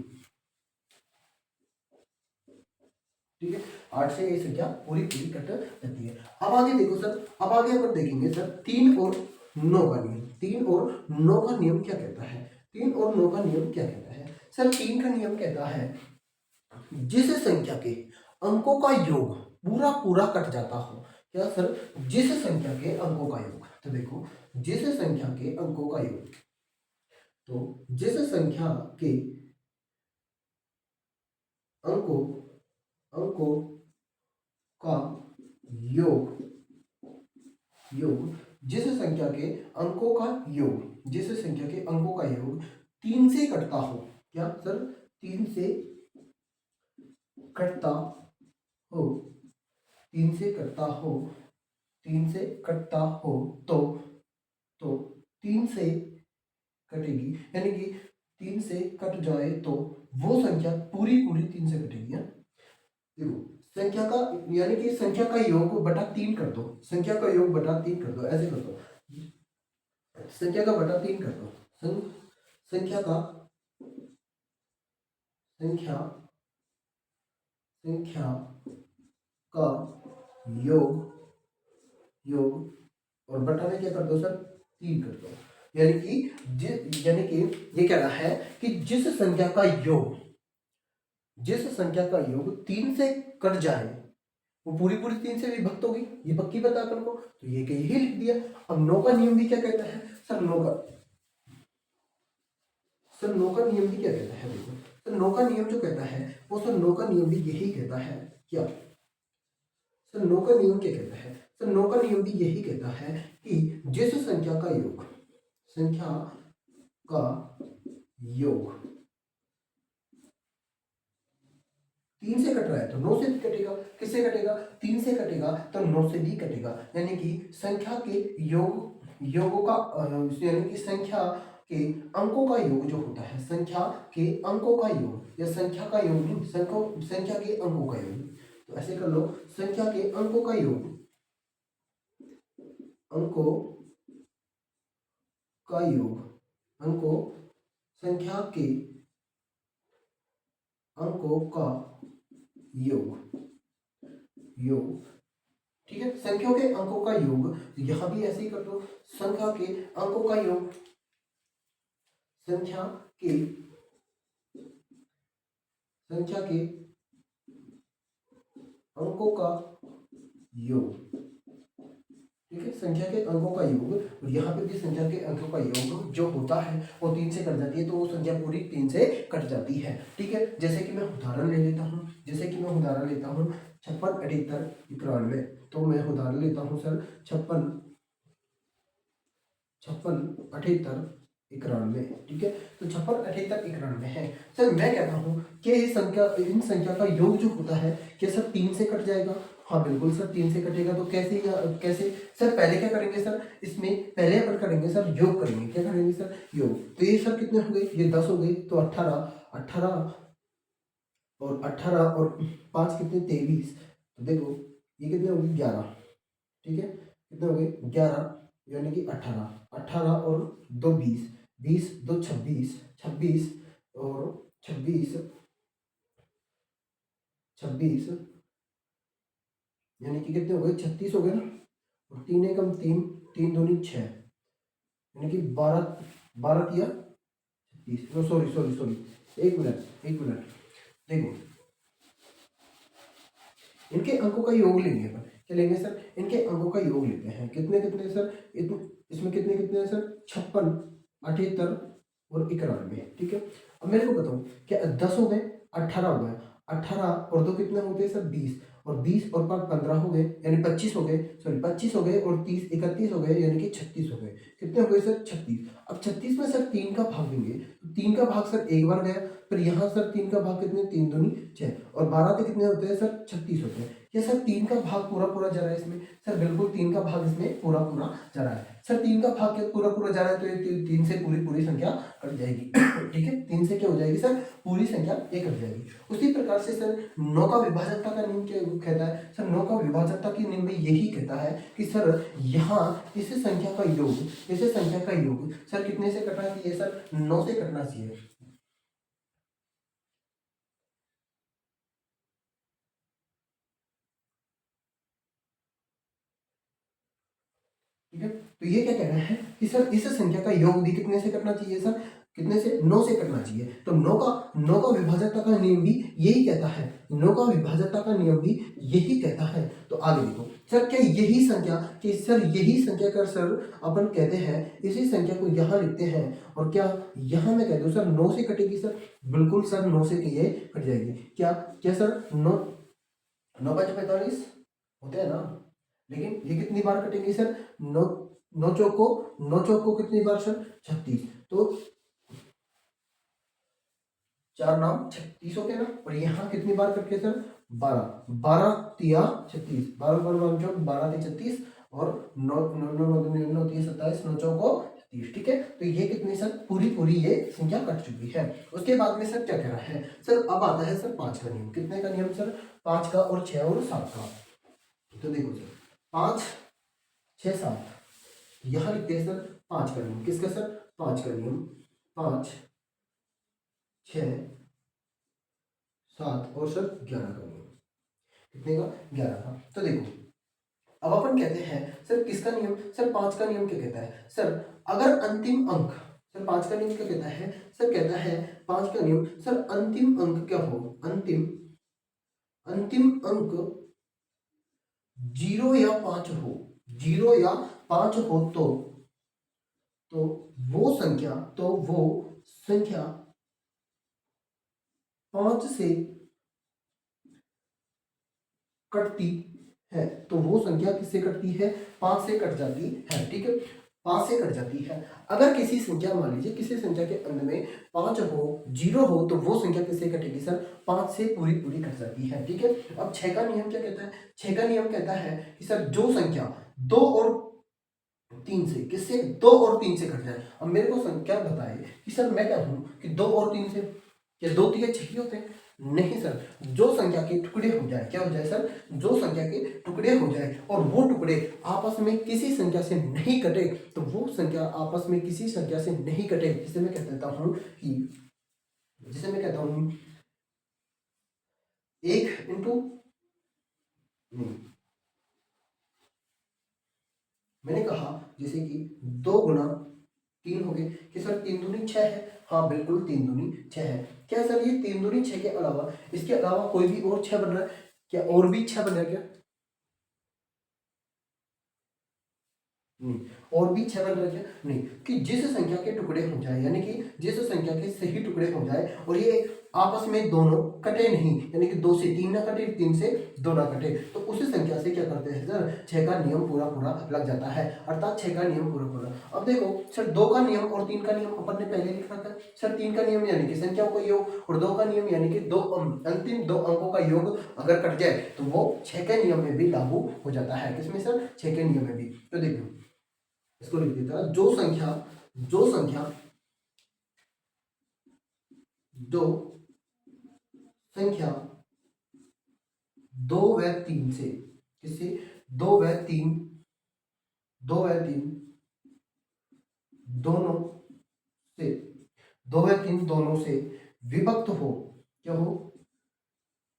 ठीक है, 8 से ये संख्या पूरी पूरी कट जाती है। अब आगे देखो सर, अब आगे अपन देखेंगे सर 3 और 9 का नियम। 3 और 9 का नियम क्या कहता है, 3 और 9 का नियम क्या कहता है सर, 3 का नियम कहता है जिस संख्या के अंकों का योग पूरा पूरा कट जाता हो, क्या सर, जिस संख्या के अंकों का योग, तो देखो जिस संख्या के अंकों का योग, तो जिस संख्या के अंकों अंकों का योग योग जिस संख्या के अंकों का योग, जिस संख्या के अंकों का योग 3 से कटता हो, क्या सर 3 से कटता हो, 3 से कटता हो, 3 से कटता हो, तो 3 से कटेगी, यानी कि 3 से कट जाए तो वो संख्या पूरी पूरी 3 से कटेगी। देखो संख्या का, यानी कि संख्या का योग बटा 3 कर दो, संख्या का योग बटा 3 कर दो, ऐसे कर दो, संख्या का बटा 3 कर दो, संख्या का संख्या संख्या का योग और बटा में क्या कर दो सर 3 कर दो, यानी कि यानी कि ये कह रहा है कि जिस संख्या का योग 3 से कट जाए वो पूरी पूरी 3 से विभक्त होगी, ये पक्की बता अपन को, तो ये कहीं ही लिख दिया। अब 9 का नियम भी क्या कहता है सर, 9 का नियम भी क्या कहता है, देखो सर 9 का नियम जो कहता है वो सर 9 का नियम भी यही कहता है, क्या सर 9 का नियम क्या कहता है, सर 9 का नियम भी यही कहता है कि जिस संख्या का योग 3 से कट रहा है तो 9 से भी कटेगा, किससे कटेगा 3 से कटेगा तो 9 से भी कटेगा, यानी कि संख्या के योगों का यानी कि संख्या के अंकों का योग जो होता है, संख्या के अंकों का योग, या संख्या का योग नहीं, संख्या के अंकों का योग, तो ऐसे कर लो, संख्या के अंकों का योग, अंकों का योग, संख्या के अंकों का योग, ठीक है, संख्याओं के अंकों का योग, यहां भी ऐसे ही कर दो, संख्या के अंकों का योग, संख्या के अंकों का योग, ठीक है, संख्या के अंकों का योग, और यहाँ पे भी संख्या के अंकों का योग जो होता है वो 3 से कट जाती है, तो वो संख्या पूरी 3 से कट जाती है। ठीक है, जैसे कि मैं उदाहरण ले लेता हूँ, 56 78 91, तो मैं उदाहरण लेता हूँ सर 56 78 91, ठीक है, तो 56 78 91 है सर। मैं कहता हूँ कि इन संख्या का योग जो होता है क्या सर 3 से कट जाएगा, हाँ बिल्कुल सर 3 से कटेगा, तो कैसे सर, पहले क्या करेंगे सर, इसमें पहले अपन करेंगे सर योग करेंगे, क्या करेंगे सर योग, तो ये सर कितने हो गए, ये 10 हो गए, तो 18 और 18 और 5 कितने 23, तो देखो ये कितने हो गए 11, ठीक है, कितने हो गए 11, यानी कि 18 और 2 20, 20 2 26, 26 और 26 यानी कि कितने हो गए 36 हो गए ना, और 3 एकम 3, 3 दूनी 6, यानी कि 12 12 या 36, सॉरी एक मिनट देखो, इनके अंकों का योग लेंगे अपन। क्या लेंगे सर? इनके अंकों का योग लेते हैं। कितने कितने सर? इसमें कितने कितने हैं सर? 56, 78 और 91। ठीक है, अब मेरे को बताओ, क्या 10 हो गए, 18 हो गए, 18 और 2 कितने होते हैं सर? 20, और 20 और 5 15 हो गए, यानी 25 हो गए, सॉरी 25 हो गए, और 30 31 हो गए, यानी कि 36 हो गए। कितने हो गए सर? 36। अब 36 में सर 3 का भाग देंगे, तो 3 का भाग सर एक बार गया, फिर यहाँ सर 3 का भाग कितने? 3 दूनी 6, और 12 के कितने होते हैं सर? 36 होते हैं। क्या सर 3 का भाग पूरा पूरा जा रहा है इसमें? सर बिल्कुल 3 का भाग इसमें पूरा पूरा जा रहा है। सर 3 का भाग पूरा पूरा जा रहा है, तो ये 3 से पूरी पूरी संख्या कट जाएगी। ठीक है, 3 से क्या हो जाएगी सर? पूरी संख्या ये कट जाएगी। उसी प्रकार से सर 9 का विभाजकता का नियम क्या कहता है? सर 9 का विभाजकता के नियम में यही कहता है कि सर यहाँ इस संख्या का योग, इस संख्या का योग सर कितने से कटना चाहिए सर? 9 से कटना चाहिए। ठीक है, तो ये क्या कह रहा है कि सर इस संख्या का योग भी कितने से करना चाहिए सर? कितने से? 9 से करना चाहिए। तो 9 का विभाजकता का नियम भी यही कहता है, 9 का विभाजकता का नियम भी यही कहता है। तो आगे देखो सर, क्या यही संख्या, कि सर यही संख्या का सर अपन कहते हैं, इसी संख्या को यहाँ लिखते हैं, और क्या यहाँ मैं कह दूँ सर 9 से कटेगी सर? बिल्कुल सर 9 से ये कट जाएगी। क्या क्या सर? 9 9 5 45 होते हैं ना, लेकिन ये कितनी बार कटेंगी सर? नौ, नौ चौक को कितनी बार सर? 36। तो 4 नाम 36 हो गए ना, और यहाँ कितनी बार कट गए सर? 12, 12 तिया 36, 12 12 चौक 12 तिया 36, और 9 9 9 9 3 27, 9 चौको 30। ठीक है, तो ये कितनी सर? पूरी पूरी ये संख्या कट चुकी है। उसके बाद में सर क्या कह रहा है सर? अब आता है सर 5 का नियम। कितने का नियम सर? 5 का, और 6 और 7 का। तो देखो सर, 5 6 7, यहां लिखते हैं सर 5 का नियम। किसका सर? 5 का नियम। 5 6 7 और सर 11 का नियम। कितने का? 11 का। तो देखो, अब अपन कहते हैं सर किसका नियम? सर 5 का नियम क्या कहता है सर? अगर अंतिम अंक, सर 5 का नियम क्या कहता है सर? कहता है 5 का नियम सर, अंतिम अंक क्या हो? अंतिम अंतिम अंक 0 या 5 हो, 0 या 5 हो, तो वो संख्या, तो वो संख्या 5 से कटती है। तो वो संख्या किससे कटती है? 5 से कट जाती है। ठीक है, 5 से कट जाती है। अगर किसी संख्या, मान लीजिए किसी संख्या के अंत में 5 हो, 0 हो, तो वो संख्या किससे कटेगी सर? 5 से पूरी पूरी कट जाती है। ठीक है, अब 6 का नियम क्या कहता है? 6 का नियम कहता है कि सर जो संख्या 2 और 3 से, किससे? 2 और 3 से कट जाए। अब मेरे को संख्या बताए कि सर मैं क्या हूं कि 2 और 3 से, क्या 2 3 6 ही होते हैं? नहीं सर, जो संख्या के टुकड़े हो जाए, क्या हो जाए सर? जो संख्या के टुकड़े हो जाए, और वो टुकड़े आपस में किसी संख्या से नहीं कटे, तो वो संख्या आपस में किसी संख्या से नहीं कटे, जिसे मैं कह देता हूं कि, जिसे मैं कहता हूं 1 इंटू, नहीं, मैंने कहा जैसे कि 2 गुना 3 हो गए, कि सर 3 दूनी 6 है। हाँ बिल्कुल, 3 दूनी 6 है। क्या सर ये 3 दूनी 6 के अलावा, इसके अलावा कोई भी और 6 बन रहा है क्या? और भी 6 बन रहा है क्या? नहीं, और भी 6 बन रहा है क्या? नहीं, कि जिस संख्या के टुकड़े हो जाए, यानी कि जिस संख्या के सही टुकड़े हो जाए, और ये आपस में दोनों कटे नहीं, यानी कि 2 से 3 ना कटे, 3 से 2 ना कटे, तो उस संख्या से क्या करते हैं सर? 6 का नियम पूरा पूरा लग जाता है, अर्थात 6 का नियम पूरा पूरा। अब देखो सर, 2 का नियम और 3 का नियम अपन ने पहले लिखा था सर। 3 का नियम यानी कि संख्याओं का योग, और 2 का नियम यानी कि अंतिम दो अंकों का योग अगर कट जाए, तो वो 6 के नियम में भी लागू हो जाता है। किसमें सर? 6 के नियम में भी। तो देखो, इसको लिख देता है, जो संख्या दो संख्या 2 व 3 से, किससे? 2 व 3, 2 व 3 दोनों से, 2 व 3 दोनों से विभक्त हो, क्या हो?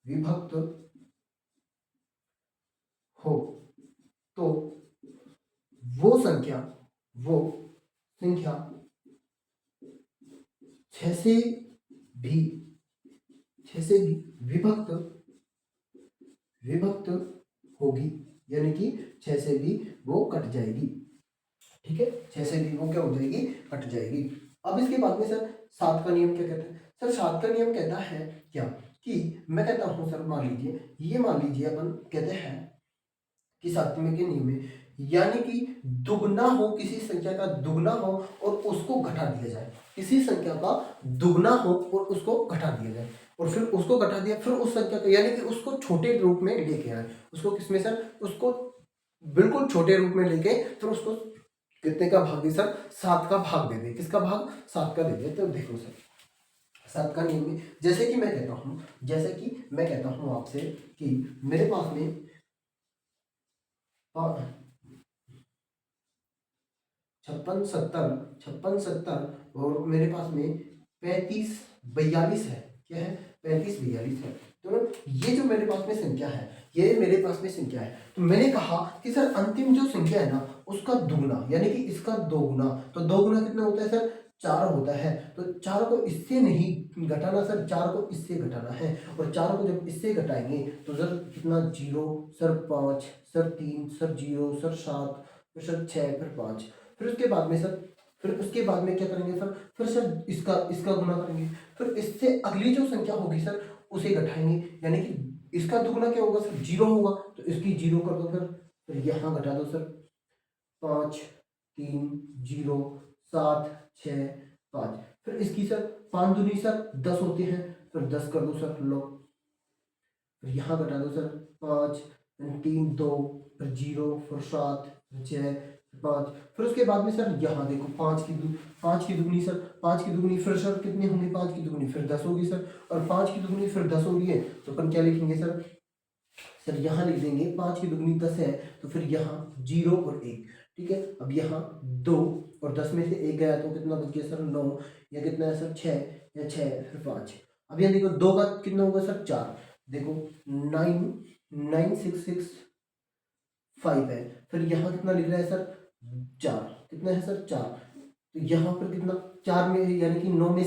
विभक्त हो, तो वो संख्या, वो संख्या 6 से भी 6 से भी विभक्त विभक्त होगी, यानी कि 6 से भी वो कट जाएगी। ठीक है, 6 से भी वो क्या हो जाएगी, कट जाएगी। अब इसके बाद में सर 7 का नियम क्या कहता है? सर 7 का नियम कहता है क्या कि मैं कहता हूँ सर, मान लीजिए ये, मान लीजिए अपन कहते हैं कि 7वें के नियम में, यानी कि दुगना हो, किसी संख्या का दुगना हो और उसको घटा दिया जाए, किसी संख्या का दुगना हो और उसको घटा दिया जाए, और फिर उसको घटा दिया, फिर उस संख्या का यानी कि उसको छोटे रूप में लेके आए, उसको किसमें सर, उसको बिल्कुल छोटे रूप में लेके फिर उसको कितने का भाग दे सर, 7 का भाग दे दे। किसका भाग, 7 का दे दे। तो देखो सर 7 का नियम में जैसे कि मैं कहता हूँ, जैसे कि मैं कहता हूँ आपसे कि मेरे पास में 56 70 और मेरे पास में 35 42 है। क्या है, 35 42 है। तो ये जो मेरे पास में संख्या है, ये मेरे पास में संख्या है, तो मैंने कहा कि सर अंतिम जो संख्या है ना उसका दुगना, यानी कि इसका दोगुना। तो दोगुना कितना होता है सर, 4 होता है। तो 4 को इससे नहीं घटाना सर, 4 को इससे घटाना है, और 4 को जब इससे घटाएंगे तो सर कितना, 0 सर 5 सर 3 सर 0 सर 7 फिर सर 6 फिर 5। फिर उसके बाद में सर, फिर उसके बाद में क्या करेंगे सर, फिर सर इसका इसका गुना करेंगे, फिर इससे अगली जो संख्या होगी सर उसे घटाएंगे, यानी कि इसका दुगुना क्या होगा सर, 0 होगा, तो इसकी 0 कर दो फिर यहाँ घटा दो सर, 5 3 0 7 6 5। फिर इसकी सर 5 दूनी सर 10 होते हैं, फिर 10 कर दो सर, लो फिर यहाँ घटा दो सर, 5 3 2 फिर 0 फिर 7 फिर 6 5। फिर उसके बाद में सर यहाँ देखो 5 की दुगनी सर, 5 की दुगनी फिर सर कितनी होंगी, 5 की दुगनी फिर 10 होगी सर, और 5 की दुगनी फिर 10 हो रही है, तो अपन क्या लिखेंगे सर, सर यहाँ लिख देंगे 5 की दुगनी 10 है, तो फिर यहाँ 0 और 1। ठीक है, अब यहाँ 2 और 10 में से 1 गया तो कितना बच गया सर, 9, या कितना है सर 6, या 6 फिर 5। अब यहाँ देखो 2 का कितना होगा सर, 4। देखो 9 9 6 6 5 है, फिर यहाँ कितना लिख रहा है सर, 4। कितना है सर, 4। तो यहाँ पर कितना, 4 में यानी कि 9 में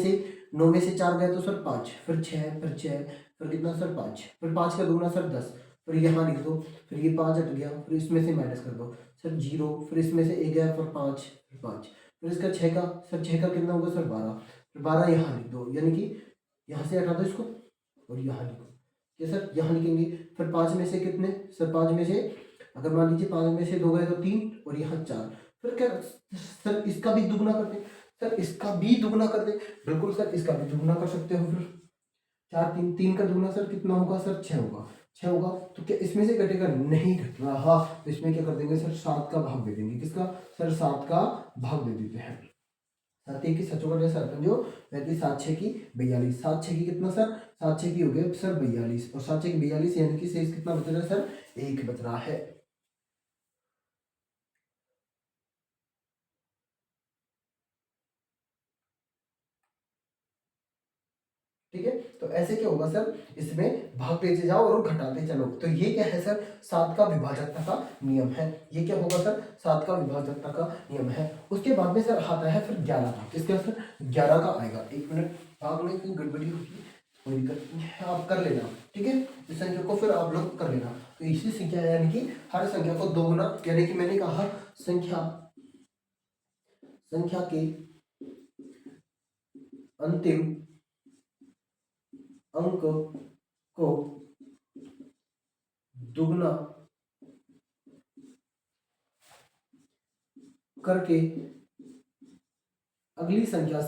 से 4 गए तो सर 5, फिर 6 फिर 6 फिर कितना सर 5, फिर 5 का दूना सर 10, फिर यहाँ लिख दो, फिर ये 5 हट गया, फिर इसमें से माइनस कर दो सर 0, फिर इसमें से 1 गया फिर 5 फिर 5, फिर इसका 6 का सर, 6 का कितना होगा सर 12, फिर 12 यहाँ लिख दो, यानी कि यहाँ से हटा दो इसको और यहाँ लिखो। क्या सर, यहाँ लिखेंगे, फिर 5 में से कितने सर, 5 में से अगर मान लीजिए 5 में से 2 गए तो 3 और यहाँ 4। फिर क्या सर, इसका भी दुगना कर दे सर, इसका भी दुगना कर दे, बिल्कुल सर इसका भी दुगना कर सकते हो। फिर 4 3 3 का दुगना सर कितना होगा सर, 6 होगा। 6 होगा तो क्या इसमें से घटेगा, नहीं घट रहा, तो इसमें क्या कर देंगे सर, 7 का भाग दे देंगे। किसका सर, 7 का भाग दे देते हैं। 7 1 की 7 चौका 55, 35 7 6 की 42, 7 6 की कितना सर, 7 6 की हो गया सर 42, और 7 6 की 42, यानी कि शेष कितना बच रहा है सर, 1 बच रहा है। ठीक है, तो ऐसे क्या होगा सर, इसमें भागते जाओ और घटाते चलो। तो ये क्या है सर, 7 का विभाजकता का नियम है। ये क्या होगा सर, 7 का विभाजकता का नियम है। उसके बाद में सर आता है फिर 11 का। किसका सर, 11 का आएगा। 1 मिनट, भाग में कोई गड़बड़ी होगी, कोई दिक्कत नहीं है, आप कर लेना। ठीक है, इस संख्या को फिर आप लोग कर लेना। तो इसी संख्या यानी कि हर संख्या को दोगुना, यानी कि मैंने कहा संख्या संख्या के अंतिम अंक को दुगना करके अगली संख्या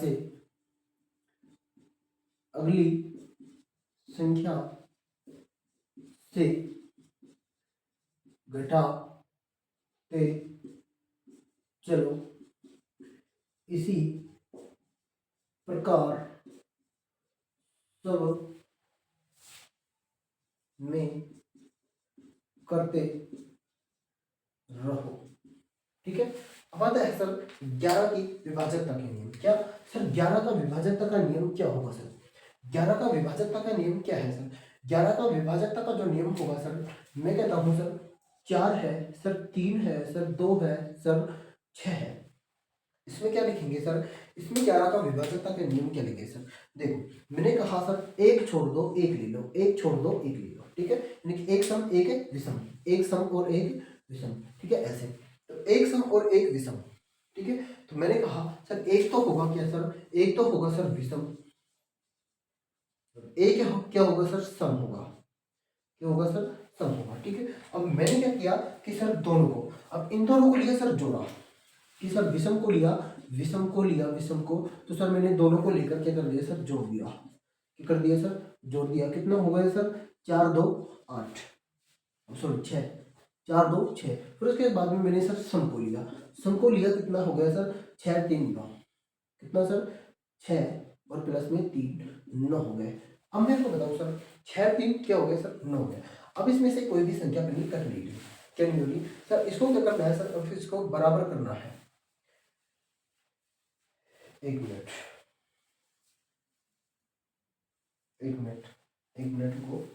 से घटाते चलो। इसी प्रकार सब में करते रहो। ठीक है, अब आता है सर 11 की विभाजकता के नियम। क्या सर, 11 का विभाजकता का नियम क्या होगा सर, 11 का विभाजकता का नियम क्या है सर, 11 का विभाजकता का जो नियम होगा सर, मैं कहता हूं सर 4 है सर, 3 है सर, 2 है सर, 6 है। इसमें क्या लिखेंगे सर, इसमें 11 का विभाज्यता के नियम क्या लिखे सर? देखो मैंने कहा सर एक छोड़ दो एक ले लो, एक छोड़ दो एक ले लो, ठीक है, यानी कि एक सम एक विषम, एक सम और एक विषम, ठीक है, ऐसे। तो एक सम और एक विषम, ठीक है, तो मैंने कहा सर एक तो होगा क्या सर, एक तो होगा सर विषम, एक क्या होगा सर, सम होगा, क्या होगा सर, सम होगा, ठीक है। अब मैंने क्या किया कि सर दोनों को, अब इन दोनों को लिया सर जोड़ा, कि सर विषम को लिया, विषम को लिया, विषम को, तो सर मैंने दोनों को लेकर क्या कर दिया सर, जोड़ दिया, क्या कर दिया सर, जोड़ दिया। कितना हो गया सर, 4 2 8, सॉरी 6, 4 2 6। फिर उसके बाद में मैंने सर सम को लिया, सम को लिया, कितना हो गया सर, 6 3 9, कितना सर, 6 और प्लस में 3 9 हो गए। अब मेरे को बताओ सर 6 3 क्या हो गया सर, 9 हो गया। अब इसमें से कोई भी संख्या अपनी कट नहीं रही, क्या नहीं होगी सर, इसको क्या करना है सर, और फिर इसको बराबर करना है। एक मिनट, एक मिनट, एक मिनट को,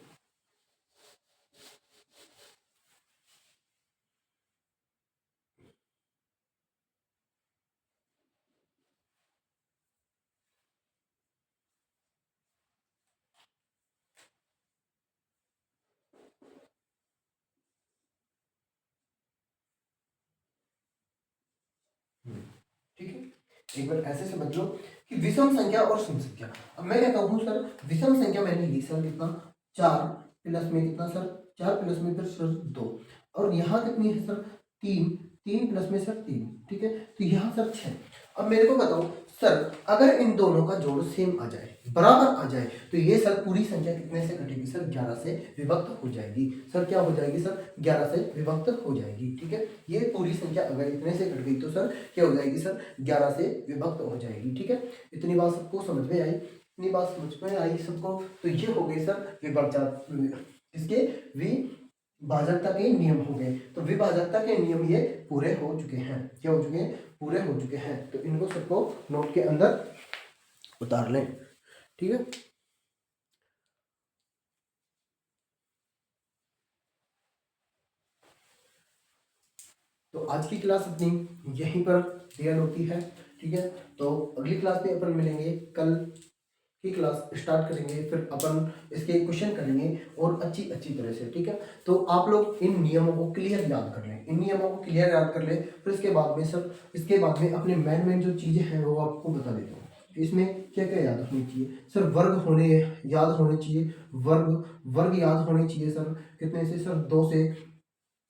ठीक है, एक बार ऐसे समझ लो कि विषम संख्या और सम संख्या। अब मैं कहता हूँ सर विषम संख्या मैंने ली सर कितना, 4 प्लस में कितना सर, 4 प्लस में फिर सर 2, और यहाँ कितनी है सर, 3, 3 प्लस में सर 3, ठीक है, तो यहाँ सर 6। अब मेरे को बताओ सर अगर इन दोनों का जोड़ सेम आ जाए, बराबर आ जाए, तो ये सर पूरी संख्या कितने से कटेगी सर, 11 से विभक्त हो जाएगी सर, क्या हो जाएगी सर, 11 से विभक्त हो जाएगी, ठीक है। ये पूरी संख्या अगर इतने से कट गई तो सर क्या हो जाएगी सर, 11 से विभक्त हो जाएगी, ठीक है। इतनी बात सबको समझ में आई, इतनी बात समझ में आई सबको, तो ये हो गई सर विभाज्यता, इसके विभाजकता के नियम हो गए। तो विभाजकता के नियम ये पूरे हो चुके हैं, क्या हो चुके हैं, पूरे हो चुके हैं। तो इनको सबको नोट के अंदर उतार लें, ठीक है। तो आज की क्लास अपनी यहीं पर क्लियर होती है, ठीक है। तो अगली क्लास में अपन मिलेंगे, कल की क्लास स्टार्ट करेंगे, फिर अपन इसके क्वेश्चन करेंगे और अच्छी अच्छी तरह से, ठीक है। तो आप लोग इन नियमों को क्लियर याद कर लें, इन नियमों को क्लियर याद कर लें, फिर इसके बाद में सर, इसके बाद में अपने मेन जो चीज़ें हैं वो आपको बता देता हूँ। इसमें क्या क्या याद होनी चाहिए सर, वर्ग होने याद होने चाहिए, वर्ग वर्ग याद होने चाहिए सर, कितने से सर, 2 से,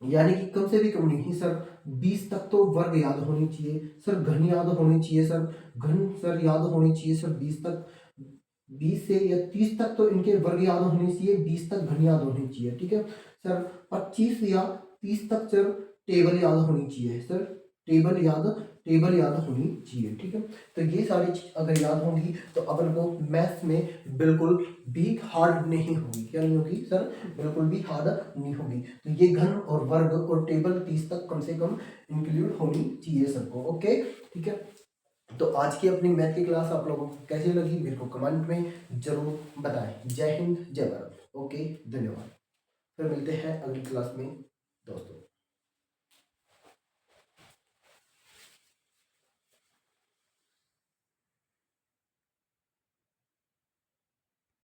यानी कि कम से भी कम नहीं सर 20 तक तो वर्ग याद होनी चाहिए सर, घन याद होनी चाहिए सर, घन सर याद होनी चाहिए सर 20 तक, 20 से या 30 तक तो इनके वर्ग याद होने चाहिए, 20 तक घन याद होनी चाहिए, ठीक है सर। 25 या 30 तक सर टेबल याद होनी चाहिए सर, टेबल याद होनी चाहिए, ठीक है। तो ये सारी चीज अगर याद होंगी तो अपन को मैथ्स में बिल्कुल भी हार्ड नहीं होगी, क्या नहीं होगी सर, बिल्कुल भी हार्ड नहीं होगी। तो ये घन और वर्ग और टेबल 30 तक कम से कम इंक्लूड होनी चाहिए सबको, ओके, ठीक है। तो आज की अपनी मैथ की क्लास आप लोगों को कैसी लगी मेरे को कमेंट में जरूर बताएं। जय हिंद जय भारत, ओके, धन्यवाद। फिर मिलते हैं अगली क्लास में दोस्तों।